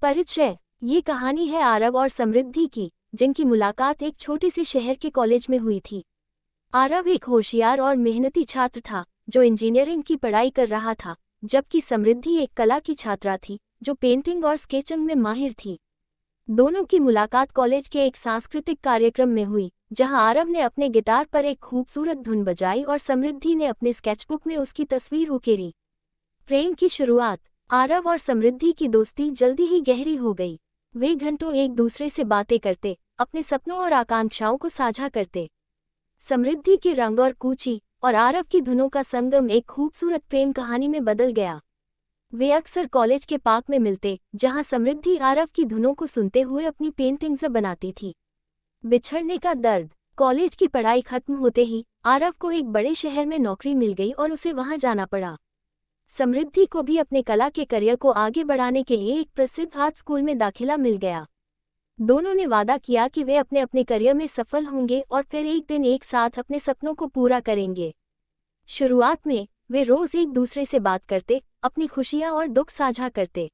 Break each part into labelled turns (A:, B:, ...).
A: परिचय। ये कहानी है आरव और समृद्धि की, जिनकी मुलाकात एक छोटे से शहर के कॉलेज में हुई थी। आरव एक होशियार और मेहनती छात्र था जो इंजीनियरिंग की पढ़ाई कर रहा था, जबकि समृद्धि एक कला की छात्रा थी जो पेंटिंग और स्केचिंग में माहिर थी। दोनों की मुलाकात कॉलेज के एक सांस्कृतिक कार्यक्रम में हुई, जहां आरव ने अपने गिटार पर एक खूबसूरत धुन बजाई और समृद्धि ने अपने स्केचबुक में उसकी तस्वीर उकेरी। प्रेम की शुरुआत। आरव और समृद्धि की दोस्ती जल्दी ही गहरी हो गई। वे घंटों एक दूसरे से बातें करते, अपने सपनों और आकांक्षाओं को साझा करते। समृद्धि के रंग और कूची और आरव की धुनों का संगम एक खूबसूरत प्रेम कहानी में बदल गया। वे अक्सर कॉलेज के पार्क में मिलते, जहां समृद्धि आरव की धुनों को सुनते हुए अपनी पेंटिंग्स बनाती थी। बिछड़ने का दर्द। कॉलेज की पढ़ाई खत्म होते ही आरव को एक बड़े शहर में नौकरी मिल गई और उसे वहां जाना पड़ा। समृद्धि को भी अपने कला के करियर को आगे बढ़ाने के लिए एक प्रसिद्ध आर्ट स्कूल में दाखिला मिल गया। दोनों ने वादा किया कि वे अपने अपने करियर में सफल होंगे और फिर एक दिन एक साथ अपने सपनों को पूरा करेंगे। शुरुआत में वे रोज एक दूसरे से बात करते, अपनी खुशियां और दुख साझा करते।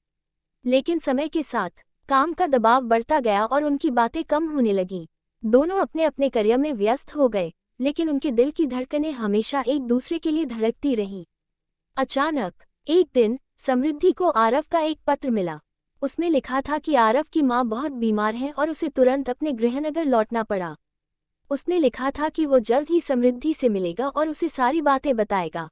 A: लेकिन समय के साथ काम का दबाव बढ़ता गया और उनकी बातें कम होने लगीं। दोनों अपने अपने करियर में व्यस्त हो गए, लेकिन उनके दिल की धड़कनें हमेशा एक दूसरे के लिए धड़कती रहीं। अचानक एक दिन समृद्धि को आरव का एक पत्र मिला। उसमें लिखा था कि आरव की मां बहुत बीमार है और उसे तुरंत अपने गृहनगर लौटना पड़ा। उसने लिखा था कि वो जल्द ही समृद्धि से मिलेगा और उसे सारी बातें बताएगा।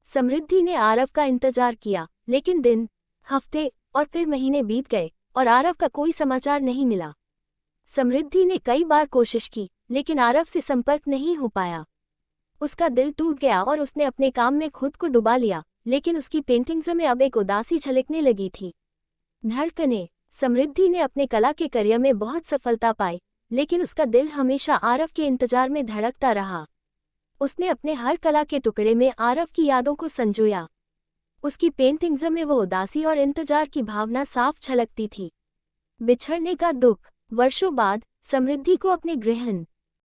A: समृद्धि ने आरव का इंतजार किया, लेकिन दिन, हफ्ते और फिर महीने बीत गए और आरव का कोई समाचार नहीं मिला। समृद्धि ने कई बार कोशिश की, लेकिन आरव से संपर्क नहीं हो पाया। उसका दिल टूट गया और उसने अपने काम में खुद को डुबा लिया, लेकिन उसकी पेंटिंग्स में अब एक उदासी झलकने लगी थी। धड़कने। समृद्धि ने अपने कला के करियर में बहुत सफलता पाई, लेकिन उसका दिल हमेशा आरव के इंतजार में धड़कता रहा। उसने अपने हर कला के टुकड़े में आरव की यादों को संजोया। उसकी पेंटिंग्स में वो उदासी और इंतजार की भावना साफ झलकती थी। बिछड़ने का दुख। वर्षों बाद समृद्धि को अपने गृहन